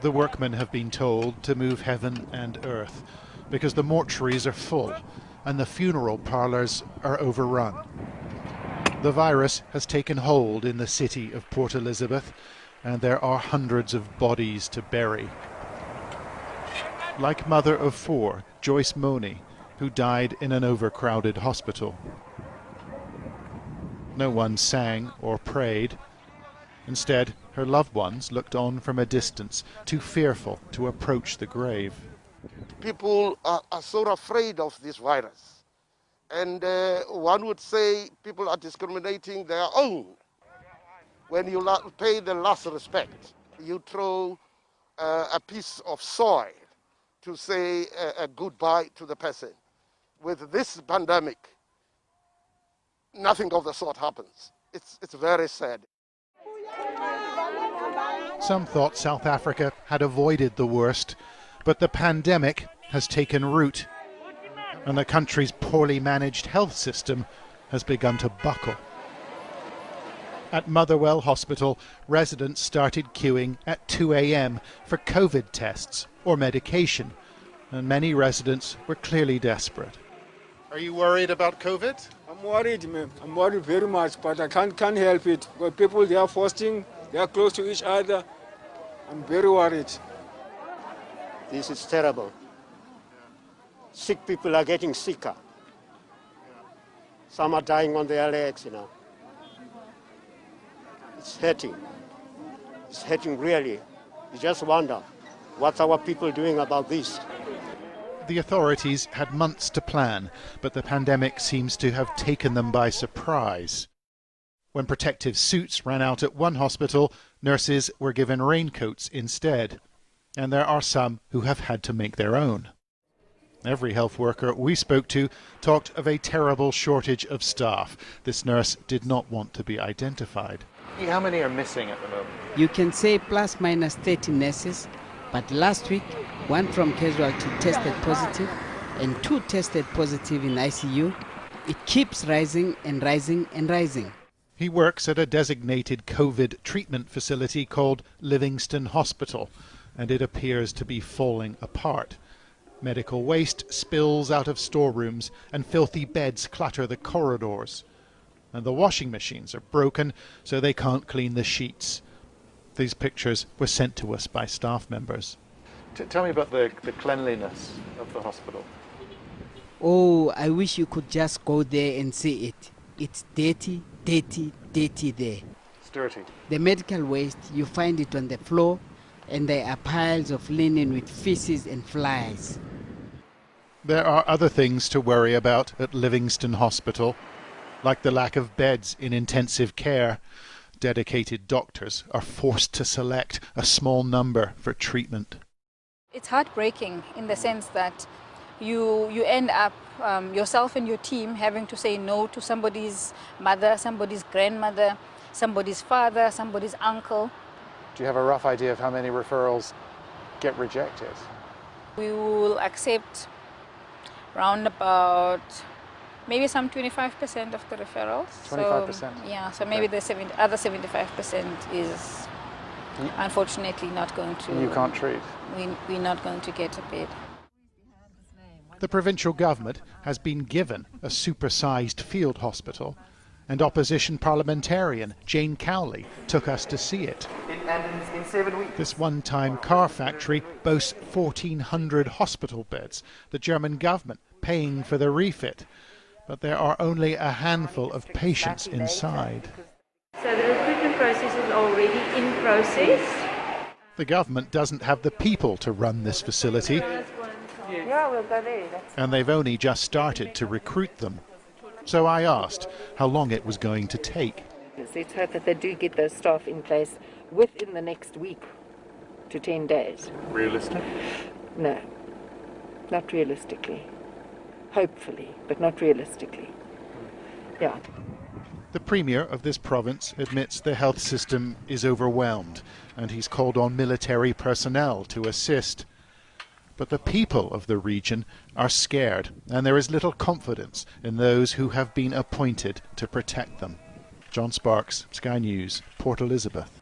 The workmen have been told to move heaven and earth because the mortuaries are full and the funeral parlours are overrun. The virus has taken hold in the city of Port Elizabeth and there are hundreds of bodies to bury. Like mother of four, Joyce Money, who died in an overcrowded hospital. No one sang or prayed. Instead, her loved ones looked on from a distance, too fearful to approach the grave. People are so afraid of this virus. And one would say people are discriminating their own. When you pay the last respect, you throw a piece of soil to say a goodbye to the person. With this pandemic, nothing of the sort happens. It's very sad. Some thought South Africa had avoided the worst, but the pandemic has taken root, and the country's poorly managed health system has begun to buckle. At Motherwell Hospital, residents started queuing at 2 a.m. for COVID tests or medication, and many residents were clearly desperate. Are you worried about COVID? I'm worried, man. I'm worried very much, but I can't help it. Because people, they are fasting, they are close to each other. I'm very worried. This is terrible. Sick people are getting sicker. Some are dying on their legs, It's hurting. It's hurting really. You just wonder, what's our people doing about this? The authorities had months to plan, but the pandemic seems to have taken them by surprise. When protective suits ran out at one hospital, nurses were given raincoats instead. And there are some who have had to make their own. Every health worker we spoke to talked of a terrible shortage of staff. This nurse did not want to be identified. How many are missing at the moment? You can say plus minus 30 nurses, but last week, one from casualty tested positive and 2 tested positive in ICU. It keeps rising and rising and rising. He works at a designated COVID treatment facility called Livingston Hospital, and it appears to be falling apart. Medical waste spills out of storerooms and filthy beds clutter the corridors. And the washing machines are broken, so they can't clean the sheets. These pictures were sent to us by staff members. Tell me about the cleanliness of the hospital. Oh, I wish you could just go there and see it. It's dirty, dirty, dirty there. It's dirty. The medical waste, you find it on the floor, and there are piles of linen with feces and flies. There are other things to worry about at Livingston Hospital, like the lack of beds in intensive care. Dedicated doctors are forced to select a small number for treatment. It's heartbreaking in the sense that you end up, yourself and your team, having to say no to somebody's mother, somebody's grandmother, somebody's father, somebody's uncle. Do you have a rough idea of how many referrals get rejected? We will accept round about maybe some 25% of the referrals. 25%? So, yeah, so maybe the other 75% is unfortunately not going to... You can't treat? We're not going to get a bed. The provincial government has been given a supersized field hospital, and opposition parliamentarian Jane Cowley took us to see it. In 7 weeks. This one-time car factory boasts 1,400 hospital beds, the German government paying for the refit. But there are only a handful of patients inside. So the recruitment process is already in process. The government doesn't have the people to run this facility, Yeah, we'll go there. and they've only just started to recruit them. So I asked how long it was going to take. Let's hope that they do get those staff in place within the next week to 10 days. Realistic? No, not realistically. Hopefully, but not realistically. Yeah. The Premier of this province admits the health system is overwhelmed, and he's called on military personnel to assist. But the people of the region are scared, and there is little confidence in those who have been appointed to protect them. John Sparks, Sky News, Port Elizabeth.